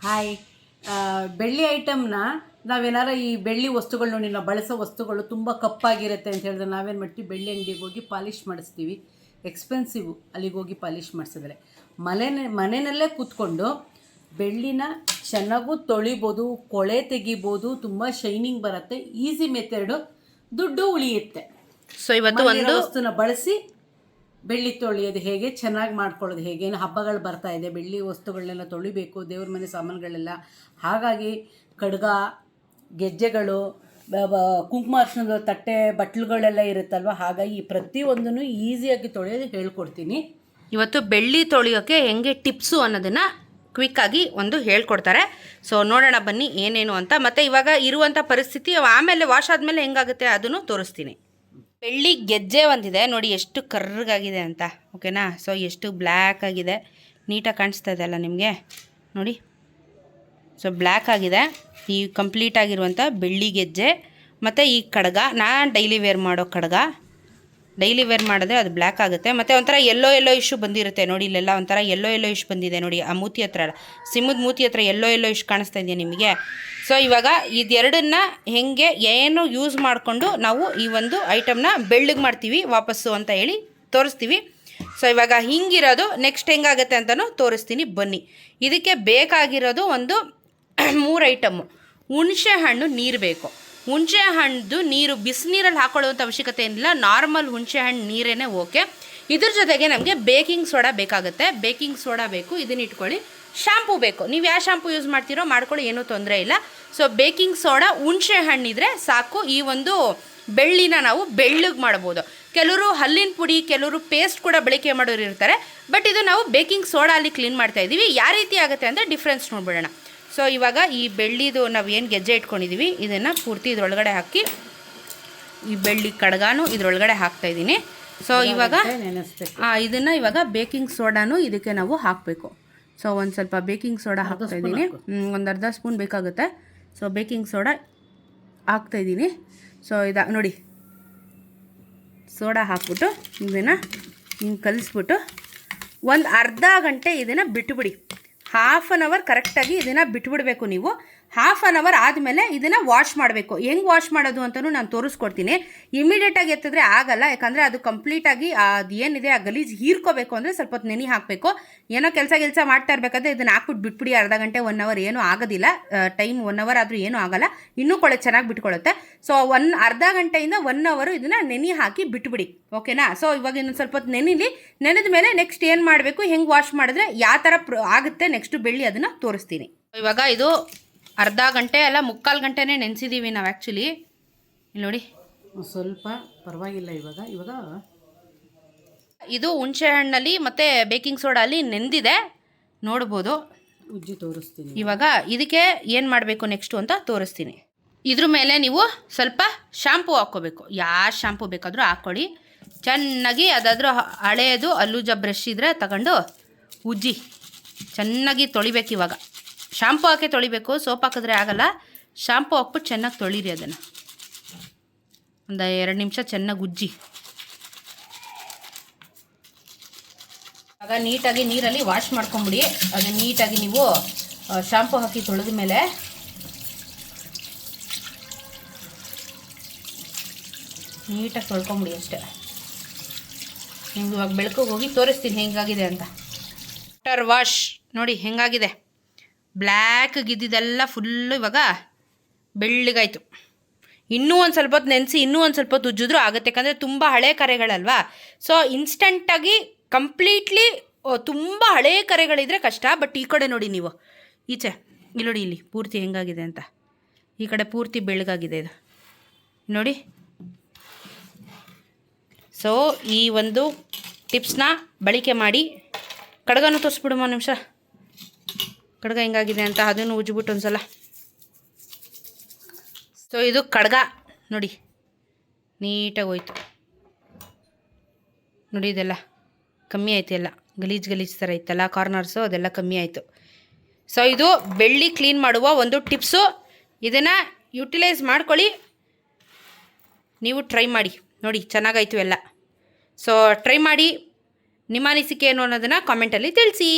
Hi. ಬೆಳ್ಳಿ ಐಟಮ್ನ ನಾವೇನಾರ ಈ ಬೆಳ್ಳಿ ವಸ್ತುಗಳು ನೋಡಿ, ನಾವು ಬಳಸೋ ವಸ್ತುಗಳು ತುಂಬ ಕಪ್ಪಾಗಿರುತ್ತೆ ಅಂತ ಹೇಳಿದ್ರೆ ನಾವೇನು ಮಾಡ್ತೀವಿ, ಬೆಳ್ಳಿ ಅಂಗಡಿಗೆ ಹೋಗಿ ಪಾಲಿಷ್ ಮಾಡಿಸ್ತೀವಿ. ಎಕ್ಸ್ಪೆನ್ಸಿವ್ ಅಲ್ಲಿಗೆ ಹೋಗಿ ಪಾಲಿಷ್ ಮಾಡಿಸಿದ್ರೆ ಮನೆಯಲ್ಲೇ ಕೂತ್ಕೊಂಡು ಬೆಳ್ಳಿನ ಚೆನ್ನಾಗೂ ತೊಳಿಬೋದು, ಕೊಳೆ ತೆಗಿಬೋದು, ತುಂಬ ಶೈನಿಂಗ್ ಬರುತ್ತೆ. ಈಸಿ ಮೆಥಡು, ದುಡ್ಡು ಉಳಿಯುತ್ತೆ. ಸೊ ಇವತ್ತು ಒಂದು ವಸ್ತುನ ಬಳಸಿ ಬೆಳ್ಳಿ ತೊಳೆಯೋದು ಹೇಗೆ, ಚೆನ್ನಾಗಿ ಮಾಡ್ಕೊಳ್ಳೋದು ಹೇಗೆ. ಹಬ್ಬಗಳು ಬರ್ತಾ ಇದೆ, ಬೆಳ್ಳಿ ವಸ್ತುಗಳನ್ನೆಲ್ಲ ತೊಳಿಬೇಕು, ದೇವ್ರ ಮನೆ ಸಾಮಾನುಗಳೆಲ್ಲ. ಹಾಗಾಗಿ ಕಡ್ಗ, ಗೆಜ್ಜೆಗಳು, ಕುಂಕುಮ ಅರ್ಶಿಣದ ತಟ್ಟೆ, ಬಟ್ಲುಗಳೆಲ್ಲ ಇರುತ್ತಲ್ವ. ಹಾಗಾಗಿ ಪ್ರತಿಯೊಂದನ್ನು ಈಸಿಯಾಗಿ ತೊಳೆಯೋದು ಹೇಳ್ಕೊಡ್ತೀನಿ. ಇವತ್ತು ಬೆಳ್ಳಿ ತೊಳೆಯೋಕ್ಕೆ ಹೆಂಗೆ ಟಿಪ್ಸು ಅನ್ನೋದನ್ನು ಕ್ವಿಕ್ಕಾಗಿ ಒಂದು ಹೇಳ್ಕೊಡ್ತಾರೆ. ಸೊ ನೋಡೋಣ ಬನ್ನಿ ಏನೇನು ಅಂತ. ಮತ್ತು ಇವಾಗ ಇರುವಂಥ ಪರಿಸ್ಥಿತಿ, ಆಮೇಲೆ ವಾಶ್ ಆದಮೇಲೆ ಹೆಂಗಾಗುತ್ತೆ ಅದನ್ನು ತೋರಿಸ್ತೀನಿ. ಬೆಳ್ಳಿ ಗೆಜ್ಜೆ ಒಂದಿದೆ ನೋಡಿ, ಎಷ್ಟು ಕರ್ರಗಾಗಿದೆ ಅಂತ. ಓಕೆನಾ. ಸೊ ಎಷ್ಟು ಬ್ಲ್ಯಾಕ್ ಆಗಿದೆ, ನೀಟಾಗಿ ಕಾಣಿಸ್ತಾ ಇದೆ ಅಲ್ಲ ನಿಮಗೆ ನೋಡಿ. ಸೊ ಬ್ಲ್ಯಾಕ್ ಆಗಿದೆ ಈ ಕಂಪ್ಲೀಟ್ ಆಗಿರುವಂಥ ಬೆಳ್ಳಿ ಗೆಜ್ಜೆ. ಮತ್ತು ಈ ಕಡ್ಗ, ನಾನು ಡೈಲಿ ವೇರ್ ಮಾಡೋ ಕಡ್ಗ. ಡೈಲಿ ವೇರ್ ಮಾಡಿದ್ರೆ ಅದು ಬ್ಲ್ಯಾಕ್ ಆಗುತ್ತೆ. ಮತ್ತು ಒಂಥರ ಎಲ್ಲೋ ಇಶ್ಯೂ ಬಂದಿರುತ್ತೆ ನೋಡಿ. ಇಲ್ಲೆಲ್ಲ ಒಂಥರ ಎಲ್ಲೋ ಇಶ್ಯೂ ಬಂದಿದೆ ನೋಡಿ. ಆ ಮೂತಿ ಹತ್ರ, ಸಿಮ್ಮದ ಮೂತಿ ಹತ್ರ ಎಲ್ಲೋ ಇಶ್ಯೂ ಕಾಣಿಸ್ತಾ ಇದೆಯಾ ನಿಮಗೆ. ಸೊ ಇವಾಗ ಇದೆರಡನ್ನ ಹೆಂಗೆ ಏನು ಯೂಸ್ ಮಾಡಿಕೊಂಡು ನಾವು ಈ ಒಂದು ಐಟಮ್ನ ಬೆಳ್ಳಗೆ ಮಾಡ್ತೀವಿ ವಾಪಸ್ಸು ಅಂತ ಹೇಳಿ ತೋರಿಸ್ತೀವಿ. ಸೊ ಇವಾಗ ಹಿಂಗಿರೋದು ನೆಕ್ಸ್ಟ್ ಹೆಂಗಾಗುತ್ತೆ ಅಂತಲೂ ತೋರಿಸ್ತೀನಿ ಬನ್ನಿ. ಇದಕ್ಕೆ ಬೇಕಾಗಿರೋದು ಒಂದು 3 ಐಟಮ್ಮು. ಹುಣಸೆ ಹಣ್ಣು ನೀರು ಬೇಕು. ಹುಣಸೆ ಹಣ್ಣು ನೀರು ಬಿಸಿನೀರಲ್ಲಿ ಹಾಕೊಳ್ಳುವಂಥ ಅವಶ್ಯಕತೆ ಏನಿಲ್ಲ, ನಾರ್ಮಲ್ ಹುಣಸೆ ಹಣ್ಣು ನೀರೇ ಓಕೆ. ಇದ್ರ ಜೊತೆಗೆ ನಮಗೆ ಬೇಕಿಂಗ್ ಸೋಡಾ ಬೇಕಾಗುತ್ತೆ. ಬೇಕಿಂಗ್ ಸೋಡಾ ಬೇಕು, ಇದನ್ನ ಇಟ್ಕೊಳ್ಳಿ. ಶಾಂಪೂ ಬೇಕು, ನೀವು ಯಾವ ಶಾಂಪೂ ಯೂಸ್ ಮಾಡ್ತೀರೋ ಮಾಡ್ಕೊಳ್ಳಿ, ಏನೂ ತೊಂದರೆ ಇಲ್ಲ. ಸೊ ಬೇಕಿಂಗ್ ಸೋಡಾ, ಹುಣಸೆ ಹಣ್ಣಿದ್ರೆ ಸಾಕು. ಈ ಒಂದು ಬೆಳ್ಳಿನ ನಾವು ಬೆಳ್ಳಗೆ ಮಾಡ್ಬೋದು. ಕೆಲವರು ಹಲ್ಲಿನ ಪುಡಿ, ಕೆಲವರು ಪೇಸ್ಟ್ ಕೂಡ ಬಳಕೆ ಮಾಡೋರು ಇರ್ತಾರೆ. ಬಟ್ ಇದು ನಾವು ಬೇಕಿಂಗ್ ಸೋಡಾ ಅಲ್ಲಿ ಕ್ಲೀನ್ ಮಾಡ್ತಾ ಇದ್ದೀವಿ. ಯಾವ ರೀತಿ ಆಗುತ್ತೆ ಅಂದರೆ ಡಿಫ್ರೆನ್ಸ್ ನೋಡ್ಬಿಡೋಣ. ಸೊ ಇವಾಗ ಈ ಬೆಳ್ಳಿದು ನಾವು ಏನು ಗೆಜ್ಜೆ ಇಟ್ಕೊಂಡಿದ್ದೀವಿ ಇದನ್ನು ಪೂರ್ತಿ ಇದರೊಳಗಡೆ ಹಾಕಿ, ಈ ಬೆಳ್ಳಿ ಕಡ್ಗಾನು ಇದರೊಳಗಡೆ ಹಾಕ್ತಾಯಿದ್ದೀನಿ. ಸೊ ಇವಾಗ ಇದನ್ನು ಇವಾಗ ಬೇಕಿಂಗ್ ಸೋಡಾನು ಇದಕ್ಕೆ ನಾವು ಹಾಕಬೇಕು. ಸೊ ಒಂದು ಸ್ವಲ್ಪ ಬೇಕಿಂಗ್ ಸೋಡಾ ಹಾಕ್ತಾಯಿದ್ದೀನಿ, ಒಂದು ಅರ್ಧ ಸ್ಪೂನ್ ಬೇಕಾಗುತ್ತೆ. ಸೊ ಬೇಕಿಂಗ್ ಸೋಡಾ ಹಾಕ್ತಾಯಿದ್ದೀನಿ. ಸೊ ನೋಡಿ, ಸೋಡಾ ಹಾಕ್ಬಿಟ್ಟು ಇದನ್ನು ಹಿಂಗೆ ಕಲಿಸ್ಬಿಟ್ಟು ಒಂದು ಅರ್ಧ ಗಂಟೆ ಇದನ್ನು ಬಿಟ್ಟುಬಿಡಿ. ಹಾಫ್ ಆನ್ ಅವರ್ ಕರೆಕ್ಟಾಗಿ ಇದನ್ನು ಬಿಟ್ಬಿಡಬೇಕು ನೀವು. ಹಾಫ್ ಆನ್ ಅವರ್ ಆದಮೇಲೆ ಇದನ್ನು ವಾಶ್ ಮಾಡಬೇಕು. ಹೆಂಗೆ ವಾಶ್ ಮಾಡೋದು ಅಂತಲೂ ನಾನು ತೋರಿಸ್ಕೊಡ್ತೀನಿ. ಇಮಿಡಿಯೇಟಾಗಿ ಎತ್ತಿದ್ರೆ ಆಗಲ್ಲ, ಯಾಕಂದರೆ ಅದು ಕಂಪ್ಲೀಟಾಗಿ ಅದು ಏನಿದೆ ಆ ಗಲೀಜು ಹೀರ್ಕೋಬೇಕು ಅಂದರೆ ಸ್ವಲ್ಪ ಹೊತ್ತು ನೆನೆ ಹಾಕಬೇಕು. ಏನೋ ಕೆಲಸ ಮಾಡ್ತಾ ಇರಬೇಕಾದ್ರೆ ಇದನ್ನು ಹಾಕ್ಬಿಟ್ಟು ಬಿಟ್ಬಿಡಿ. ಅರ್ಧ ಗಂಟೆ 1 ಅವರ್ ಏನೂ ಆಗೋದಿಲ್ಲ. ಟೈಮ್ 1 ಅವರ್ ಆದರೂ ಏನೂ ಆಗೋಲ್ಲ, ಇನ್ನೂ ಚೆನ್ನಾಗಿ ಬಿಟ್ಕೊಳ್ಳುತ್ತೆ. ಸೊ ಅರ್ಧ ಗಂಟೆಯಿಂದ 1 ಅವರು ಇದನ್ನು ನೆನೆ ಹಾಕಿ ಬಿಟ್ಬಿಡಿ. ಓಕೆನಾ. ಸೊ ಇವಾಗ ಇನ್ನೊಂದು ಸ್ವಲ್ಪ ಹೊತ್ತು ನೆನೆದ ಮೇಲೆ ನೆಕ್ಸ್ಟ್ ಏನು ಮಾಡಬೇಕು, ಹೆಂಗೆ ವಾಶ್ ಮಾಡಿದ್ರೆ ಯಾವ ಥರ ಆಗುತ್ತೆ ನೆಕ್ಸ್ಟು ಬೆಳ್ಳಿ ಅದನ್ನು ತೋರಿಸ್ತೀನಿ. ಇವಾಗ ಇದು ಅರ್ಧ ಗಂಟೆ ಅಲ್ಲ 3/4 ಗಂಟೆನೇ ನೆನೆಸಿದ್ದೀವಿ ನಾವು ಆ್ಯಕ್ಚುಲಿ. ಇಲ್ಲಿ ನೋಡಿ, ಸ್ವಲ್ಪ ಪರವಾಗಿಲ್ಲ. ಇವಾಗ ಇದು ಹುಣಸೆ ಹಣ್ಣಲ್ಲಿ ಮತ್ತು ಬೇಕಿಂಗ್ ಸೋಡಾ ಅಲ್ಲಿ ನೆಂದಿದೆ ನೋಡ್ಬೋದು. ಉಜ್ಜಿ ತೋರಿಸ್ತೀನಿ. ಇವಾಗ ಇದಕ್ಕೆ ಏನು ಮಾಡಬೇಕು ನೆಕ್ಸ್ಟು ಅಂತ ತೋರಿಸ್ತೀನಿ. ಇದ್ರ ಮೇಲೆ ನೀವು ಸ್ವಲ್ಪ ಶಾಂಪೂ ಹಾಕ್ಕೋಬೇಕು. ಯಾವ ಶಾಂಪೂ ಬೇಕಾದರೂ ಹಾಕ್ಕೊಳ್ಳಿ. ಚೆನ್ನಾಗಿ ಅದಾದರೂ ಹಳೆಯದು ಅಲ್ಲೂಜ ಬ್ರಷ್ ಇದ್ದರೆ ತಗೊಂಡು ಉಜ್ಜಿ ಚೆನ್ನಾಗಿ ತೊಳಿಬೇಕು. ಇವಾಗ ಶಾಂಪೂ ಹಾಕಿ ತೊಳಿಬೇಕು, ಸೋಪ್ ಹಾಕಿದ್ರೆ ಆಗಲ್ಲ. ಶಾಂಪೂ ಹಾಕ್ಬಿಟ್ಟು ಚೆನ್ನಾಗಿ ತೊಳಿರಿ. ಅದನ್ನು ಒಂದು 2 ನಿಮಿಷ ಚೆನ್ನಾಗಿ ಉಜ್ಜಿ. ಆಗ ನೀಟಾಗಿ ನೀರಲ್ಲಿ ವಾಶ್ ಮಾಡ್ಕೊಂಬಿಡಿ. ಅದು ನೀಟಾಗಿ ನೀವು ಶಾಂಪೂ ಹಾಕಿ ತೊಳೆದ ಮೇಲೆ ನೀಟಾಗಿ ತೊಳ್ಕೊಂಬಿಡಿ ಅಷ್ಟೇ. ನಿಮ್ಗೆ ಇವಾಗ ಬೆಳಕಿಗೆ ಹೋಗಿ ತೋರಿಸ್ತೀನಿ ಹೆಂಗಾಗಿದೆ ಅಂತ. ಆಫ್ಟರ್ ವಾಶ್ ನೋಡಿ ಹೆಂಗಾಗಿದೆ. ಬ್ಲ್ಯಾಕ್ ಗಿದ್ದಿದ್ದೆಲ್ಲ ಫುಲ್ಲು ಇವಾಗ ಬೆಳ್ಳಗಾಯಿತು. ಇನ್ನೂ ಒಂದು ಸ್ವಲ್ಪ ಹೊತ್ತು ನೆನೆಸಿ, ಇನ್ನೂ ಒಂದು ಸ್ವಲ್ಪ ಹೊತ್ತು ಉಜ್ಜಿದ್ರೂ ಆಗುತ್ತೆ, ಯಾಕಂದರೆ ತುಂಬ ಹಳೆ ಕರೆಗಳಲ್ವಾ. ಸೊ ಇನ್ಸ್ಟಂಟಾಗಿ ಕಂಪ್ಲೀಟ್ಲಿ ತುಂಬ ಹಳೆ ಕರೆಗಳಿದ್ರೆ ಕಷ್ಟ. ಬಟ್ ಈ ಕಡೆ ನೋಡಿ, ನೀವು ಈಚೆ ಇಲ್ಲಿ ನೋಡಿ, ಇಲ್ಲಿ ಪೂರ್ತಿ ಹೆಂಗಾಗಿದೆ ಅಂತ. ಈ ಕಡೆ ಪೂರ್ತಿ ಬೆಳ್ಳಗಾಗಿದೆ ಇದು ನೋಡಿ. ಸೊ ಈ ಒಂದು ಟಿಪ್ಸ್ನ ಬಳಕೆ ಮಾಡಿ. ಕಡ್ಗನೂ ತೋರಿಸ್ಬಿಡುವ ನಿಮಿಷ, ಕಡ್ಗ ಹೆಂಗಾಗಿದೆ ಅಂತ ಅದನ್ನು ಉಜ್ಜಿಬಿಟ್ಟು ಒಂದು ಸಲ. ಸೊ ಇದು ಕಡ್ಗ ನೋಡಿ, ನೀಟಾಗಿ ಹೋಯ್ತು ನೋಡಿ. ಇದೆಲ್ಲ ಕಮ್ಮಿ ಆಯ್ತು, ಎಲ್ಲ ಗಲೀಜು ಥರ ಇತ್ತಲ್ಲ ಕಾರ್ನರ್ಸು, ಅದೆಲ್ಲ ಕಮ್ಮಿ ಆಯಿತು. ಸೊ ಇದು ಬೆಳ್ಳಿ ಕ್ಲೀನ್ ಮಾಡುವ ಒಂದು ಟಿಪ್ಸು. ಇದನ್ನು ಯುಟಿಲೈಸ್ ಮಾಡ್ಕೊಳ್ಳಿ, ನೀವು ಟ್ರೈ ಮಾಡಿ ನೋಡಿ, ಚೆನ್ನಾಗಾಯಿತು ಎಲ್ಲ. ಸೊ ಟ್ರೈ ಮಾಡಿ. ನಿಮ್ಮ ಅನಿಸಿಕೆ ಏನು ಅನ್ನೋದನ್ನು ಕಾಮೆಂಟಲ್ಲಿ ತಿಳಿಸಿ.